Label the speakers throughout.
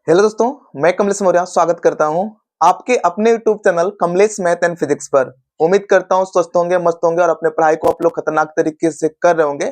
Speaker 1: Hello दोस्तों, मैं कमलेश मौर्य स्वागत करता हूं आपके अपने YouTube channel Kamlesh math and physics पर। उम्मीद करता हूं स्वस्थ होंगे, मस्त होंगे और अपने पढ़ाई को आप लोग खतरनाक तरीके से कर रहे होंगे।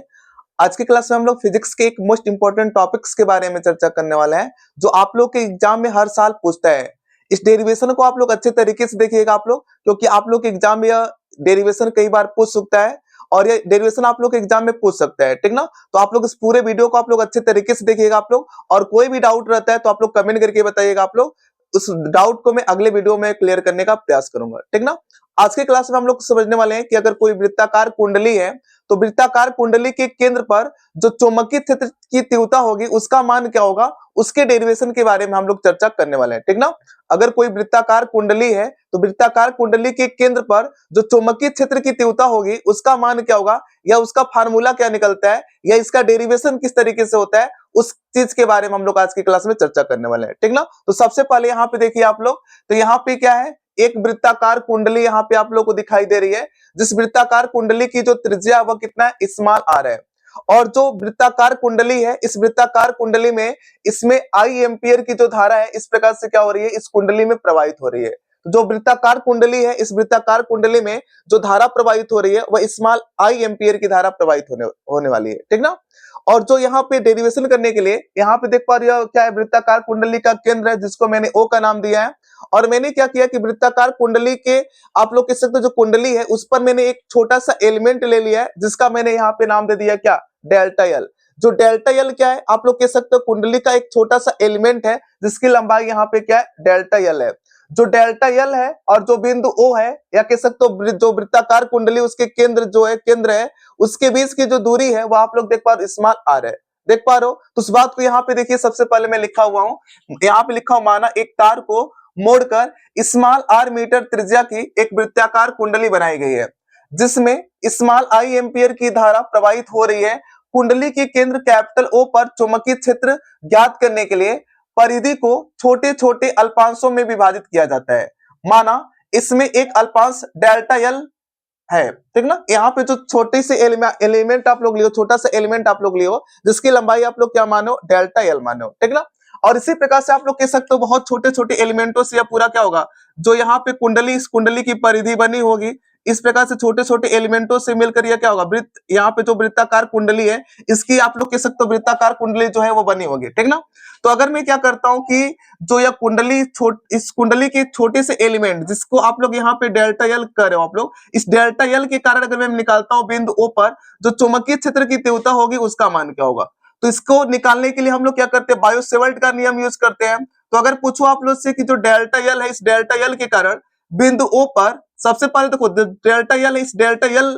Speaker 1: आज की क्लास में हम लोग फिजिक्स के एक मोस्ट इंपॉर्टेंट टॉपिक्स के बारे में चर्चा करने वाले हैं, जो आप लोग के एग्जाम में हर साल पूछता है। इस डेरिवेशन को आप लोग अच्छे तरीके से देखिएगा आप लोग, क्योंकि आप लोग के एग्जाम में यह डेरिवेशन कई बार पूछ सकता है और ये डेरिवेशन आप लोग के एग्जाम में पूछ सकता है, ठीक ना। तो आप लोग इस पूरे वीडियो को आप लोग अच्छे तरीके से देखिएगा आप लोग, और कोई भी डाउट रहता है तो आप लोग कमेंट करके बताइएगा आप लोग। उस डाउट को मैं अगले वीडियो में क्लियर करने का प्रयास करूंगा, ठीक ना। आज के क्लास में हम लोग समझने वाले हैं कि अगर कोई वृत्ताकार कुंडली है तो वृत्ताकार कुंडली के केंद्र पर जो चुंबकीय क्षेत्र की तीव्रता होगी उसका मान क्या होगा, उसके डेरिवेशन के बारे में हम लोग चर्चा करने वाले हैं, ठीक ना। अगर कोई वृत्ताकार कुंडली है तो वृत्ताकार कुंडली के केंद्र पर जो चुंबकीय क्षेत्र की तीव्रता होगी उसका मान क्या होगा, या उसका फार्मूला क्या निकलता है, या इसका डेरिवेशन किस तरीके से होता है, उस चीज के बारे में हम लोग आज की क्लास में चर्चा करने वाले हैं, ठीक ना। तो सबसे पहले यहाँ पे देखिए आप लोग, तो यहाँ पे क्या है, एक वृत्ताकार कुंडली यहाँ पे आप लोग को दिखाई दे रही है, जिस वृत्ताकार कुंडली की जो त्रिज्या है वह कितना है, स्मॉल आर है। और जो वृत्ताकार कुंडली है, इस वृत्ताकार कुंडली में इसमें आई एम्पियर की जो धारा है इस प्रकार से क्या हो रही है, इस कुंडली में प्रवाहित हो रही है। तो जो वृत्ताकार कुंडली है, इस वृत्ताकार कुंडली में जो धारा प्रवाहित हो रही है वह स्मॉल आई एम्पियर की धारा प्रवाहित होने वाली है, ठीक ना। और जो यहाँ पे डेरिवेशन करने के लिए यहाँ पे देख पा रही हो क्या है, वृत्ताकार कुंडली का केंद्र है जिसको मैंने ओ का नाम दिया है। और मैंने क्या किया कि वृत्ताकार कुंडली के आप लोग कह सकते हो जो कुंडली है उस पर मैंने एक छोटा सा एलिमेंट ले लिया है, जिसका मैंने यहाँ पे नाम दे दिया क्या, डेल्टा एल। जो डेल्टा एल क्या है, आप लोग कह सकते हो कुंडली का एक छोटा सा एलिमेंट है जिसकी लंबाई यहाँ पे क्या है, डेल्टा एल है। जो डेल्टा एल है और जो बिंदु ओ है, या कह सकते हो जो वृत्ताकार कुंडली उसके केंद्र जो है, केंद्र है, उसके बीच की जो दूरी है वो आप लोग देख पा रहे हो, स्मॉल आर है। देख पा रहे हो, तो उस बात को यहाँ पे देखिए, सबसे पहले मैं लिखा हुआ हूँ, यहाँ पे लिखा हूं, माना एक तार को मोड़कर स्मॉल आर मीटर त्रिज्या की एक वृत्ताकार कुंडली बनाई गई है, जिसमें स्मॉल आई एम्पियर की धारा प्रवाहित हो रही है। कुंडली के केंद्र कैपिटल ओ पर चुंबकीय क्षेत्र ज्ञात करने के लिए परिधि को छोटे छोटे अल्पांशों में विभाजित किया जाता है। माना इसमें एक अल्पांश डेल्टा एल है, ठीक ना। यहाँ पे जो छोटे से एलिमेंट आप लोग लियो, छोटा सा एलिमेंट आप लोग लियो, जिसकी लंबाई आप लोग क्या मानो, डेल्टा एल मानो, ठीक ना। और इसी प्रकार से आप लोग कह सकते हो बहुत छोटे छोटे एलिमेंटों से यह पूरा क्या होगा, जो यहाँ पे कुंडली, इस कुंडली की परिधि बनी होगी, इस प्रकार से छोटे छोटे एलिमेंटों से मिलकर यह क्या होगा, वृत्त, यहाँ पे जो वृत्ताकार कुंडली है इसकी आप लोग कह सकते हो वृत्ताकार कुंडली जो है वो बनी होगी, ठीक ना। तो अगर मैं क्या करता हूं कि जो यह कुंडली इस कुंडली के छोटे से एलिमेंट जिसको आप लोग यहाँ पे डेल्टा एल कर रहे हो आप लोग, इस डेल्टा एल के कारण अगर मैं निकालता हूं बिंदु ओ पर जो चुंबकीय क्षेत्र की तीव्रता होगी उसका मान क्या होगा। तो इसको निकालने के लिए हम लोग क्या करते हैं, बायो-सेवर्ट का नियम यूज करते हैं। तो अगर पूछो आप लोग से कि जो डेल्टा एल है, इस डेल्टा एल के कारण बिंदु ओ पर, सबसे पहले देखो डेल्टा एल, इस डेल्टा एल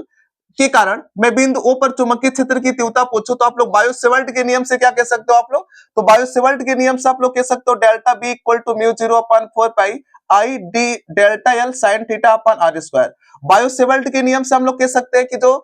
Speaker 1: के कारण मैं बिंदु ओ पर चुंबकीय क्षेत्र की तीव्रता पूछो तो आप लोग बायो-सेवर्ट के नियम से क्या कह सकते हो आप लोग, तो बायो-सेवर्ट के नियम से आप लोग कह सकते हो delta B equal to mu 0 upon 4 pi I D delta L sine theta upon R square. Biot Savart के नियम से हम लोग कह सकते हैं कि जो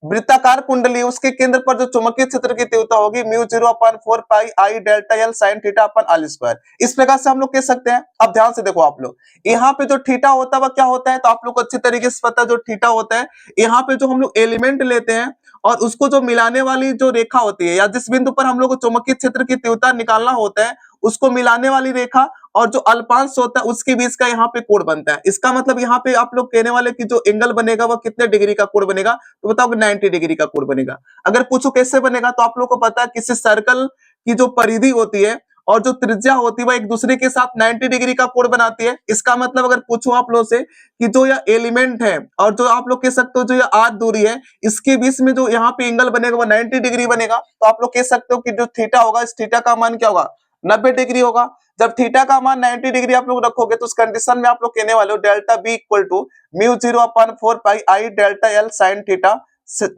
Speaker 1: वृत्ताकार कुंडली उसके केंद्र पर जो चुंबकीय क्षेत्र की तीव्रता होगी mu 0 upon 4 pi I delta L sine theta upon R square. इस प्रकार से हम लोग कह सकते हैं। अब ध्यान से देखो आप लोग, यहाँ पे जो थीटा होता है वह क्या होता है, तो आप लोग को अच्छी तरीके से पता है जो थीटा होता है, यहाँ पे जो हम लोग एलिमेंट लेते हैं और उसको जो मिलाने वाली जो रेखा होती है, या जिस बिंदु पर हम लोग को चुंबकीय क्षेत्र की तीव्रता निकालना होता है उसको मिलाने वाली रेखा और जो अल्पांश होता है उसके बीच का यहाँ पे कोण बनता है। इसका मतलब यहाँ पे आप लोग कहने वाले कि जो एंगल बनेगा वह कितने डिग्री का कोण बनेगा, तो बताओ 90 डिग्री का कोण बनेगा। अगर पूछो कैसे बनेगा, तो आप लोग को पता है किसी सर्कल की जो परिधि होती है और जो त्रिज्या होती है वह एक दूसरे के साथ 90 डिग्री का कोण बनाती है। इसका मतलब अगर पूछो आप लोग से कि जो यह एलिमेंट है और जो आप लोग कह सकते हो जो यह आर दूरी है, इसके बीच में जो यहाँ पे एंगल बनेगा वो 90 डिग्री बनेगा। तो आप लोग कह सकते हो कि जो थीटा होगा, इस थीटा का मान क्या होगा, 90 डिग्री होगा। जब थीटा का मान 90 डिग्री आप लोग रखोगे तो उस कंडीशन में आप लोग कहने वाले हो delta B equal to mu 0 upon 4 pi I delta L sine theta.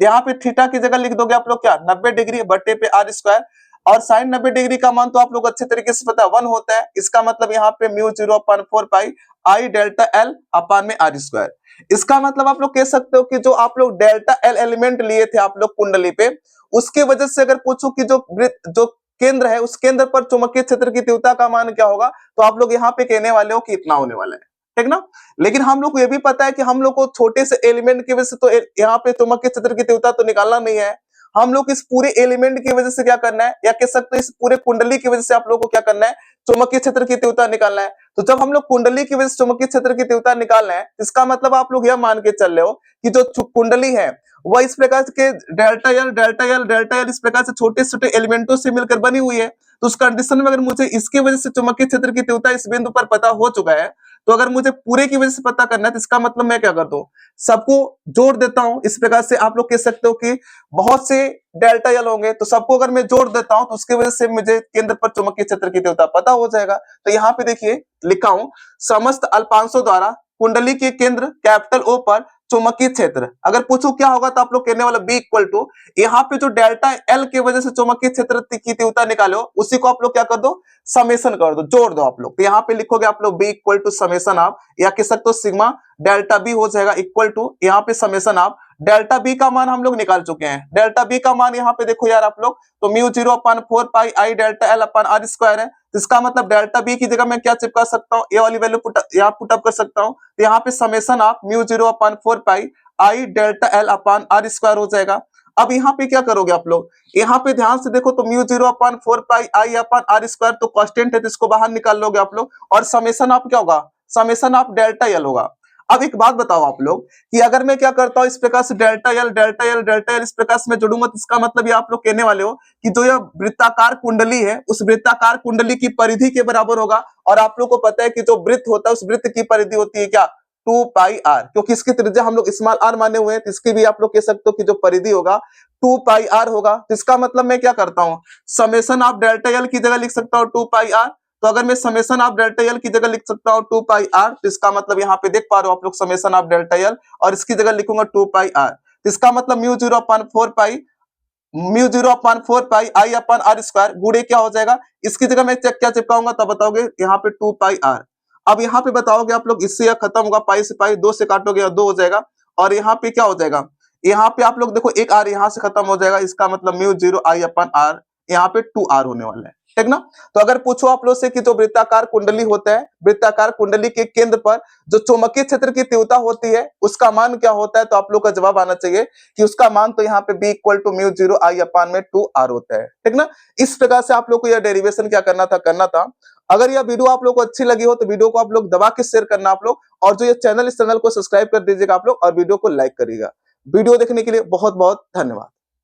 Speaker 1: यहाँ पे थीटा की जगह लिख दोगे आप लोग क्या, 90 डिग्री बटे पे आर स्क्वायर। और साइन 90 डिग्री का मान तो आप लोग अच्छे तरीके से पता है 1 होता है। इसका मतलब यहाँ पे mu 0 upon 4 pi I delta L upon में आर स्क्वायर। इसका मतलब आप लोग कह सकते हो कि जो आप लोग डेल्टा एल एलिमेंट लिए थे आप लोग कुंडली पे, उसके वजह से अगर पूछो कि जो केंद्र है उस केंद्र पर चुंबकीय क्षेत्र की तीव्रता का मान क्या होगा, तो आप लोग यहाँ पे कहने वाले हो कि इतना होने वाला है, ठीक ना। लेकिन हम लोग को ये भी पता है कि हम लोग को छोटे से एलिमेंट की वजह से तो यहाँ पे चुंबकीय क्षेत्र की तीव्रता तो निकालना नहीं है, हम लोग इस पूरे एलिमेंट की वजह से क्या करना है, या कह सकते हैं इस पूरे कुंडली की वजह से आप लोगों को क्या करना है, चुंबकीय क्षेत्र की तीव्रता निकालना है। तो जब हम लोग कुंडली की वजह से चुंबकीय क्षेत्र की तीव्रता निकाल रहे हैं, इसका मतलब आप लोग यह मान के चल रहे हो कि जो कुंडली है वह इस प्रकार के delta L delta L delta L इस प्रकार से छोटे छोटे एलिमेंटों से मिलकर बनी हुई है। तो उस कंडीशन में अगर मुझे इसकी वजह से चुंबकीय क्षेत्र की तीव्रता इस बिंदु पर पता हो चुका है, तो अगर मुझे पूरे की वजह से पता करना है, तो इसका मतलब मैं क्या करता हूँ, सबको जोड़ देता हूं। इस प्रकार से आप लोग कह सकते हो कि बहुत से डेल्टा एल होंगे, तो सबको अगर मैं जोड़ देता हूं तो उसकी वजह से मुझे केंद्र पर चुंबकीय क्षेत्र की तीव्रता पता हो जाएगा। तो यहाँ पे देखिए लिखा हूं, समस्त अल्पांशों द्वारा कुंडली के केंद्र कैपिटल ओ पर चुंबकीय क्षेत्र। अगर पूछो क्या होगा तो आप लोग कहने वाला बी इक्वल टू, यहाँ पे जो डेल्टा एल की वजह से चुंबकीय क्षेत्र की तीव्रता निकालो, उसी को आप लोग क्या कर दो, समेशन कर दो, जोड़ दो आप लोग। तो यहाँ पे लिखोगे आप लोग B equal to summation of, या कह सकते हो सिग्मा डेल्टा बी हो जाएगा इक्वल टू, यहाँ पे समेशन ऑफ डेल्टा बी का मान हम लोग निकाल चुके हैं। डेल्टा बी का मान यहाँ पे देखो यार आप लोग, तो mu 0/4 pi I delta L upon R square है। इसका मतलब डेल्टा बी की जगह मैं क्या चिपका सकता हूँ, ये वाली वैल्यू यहाँ पुटअप कर सकता हूँ। तो यहाँ पे summation of mu 0/4 pi I delta L upon R square हो जाएगा। अब यहाँ पे क्या करोगे आप लोग, यहाँ पे ध्यान से देखो, तो mu 0/4 pi I upon R square तो कांस्टेंट है, तो इसको बाहर निकाल लोगे आप लोग, और समेशन ऑफ क्या होगा, समेशन ऑफ डेल्टा एल होगा। अब एक बात बताओ आप लोग कि अगर मैं क्या करता हूं, इस प्रकार से delta L delta L delta L इस प्रकार से मैं जोड़ूंगा, तो इसका मतलब ये आप लोग कहने वाले हो कि जो यह वृत्ताकार कुंडली है, उस वृत्ताकार कुंडली की परिधि के बराबर होगा। और आप लोग को पता है कि जो वृत्त होता है उस वृत्त की परिधि होती है क्या, 2 पाई आर, क्योंकि इसकी त्रिज्या हम लोग स्मॉल आर माने हुए हैं, तो इसकी भी आप लोग कह सकते हो कि जो परिधि होगा 2 पाई आर होगा। तो इसका मतलब मैं क्या करता हूं, समेशन ऑफ डेल्टा एल की जगह लिख सकता हूं 2 पाई आर। तो अगर मैं समेशन ऑफ डेल्टा एल की जगह लिख सकता हूं 2 पाई आर, तो इसका मतलब यहाँ पे देख पा रहे हो आप लोग समेशन ऑफ डेल्टा एल, और इसकी जगह लिखूंगा 2 पाई आर। तो इसका मतलब mu 0/4 pi I upon R square गुणे क्या हो जाएगा, इसकी जगह मैं क्या चिपकाऊंगा, तब बताओगे यहाँ पे 2 पाई आर। अब यहाँ पे बताओगे आप लोग, इससे यह खत्म होगा, पाई से पाई 2 से काटोगे 2 हो जाएगा, और यहाँ पे क्या हो जाएगा, यहाँ पे आप लोग देखो एक आर यहाँ से खत्म हो जाएगा, इसका मतलब म्यू 0 आई अपन आर, यहाँ पे 2 आर होने वाला है, ठीक ना। तो अगर पूछो आप लोग से कि जो वृत्ताकार कुंडली होता है, वृत्ताकार कुंडली के केंद्र पर जो चुंबकीय क्षेत्र की तीव्रता होती है उसका मान क्या होता है, तो आप लोग का जवाब आना चाहिए कि उसका मान तो यहाँ पे बी इक्वल टू म्यू 0 आई अपन में 2 आर होता है, ठीक ना। इस प्रकार से आप लोग को यह डेरिवेशन क्या करना था। अगर यह वीडियो आप लोग को अच्छी लगी हो तो वीडियो को आप लोग दबा के शेयर करना आप लोग, और जो ये चैनल, इस चैनल को सब्सक्राइब कर दीजिएगा आप लोग, और वीडियो को लाइक करिएगा। वीडियो देखने के लिए बहुत बहुत धन्यवाद।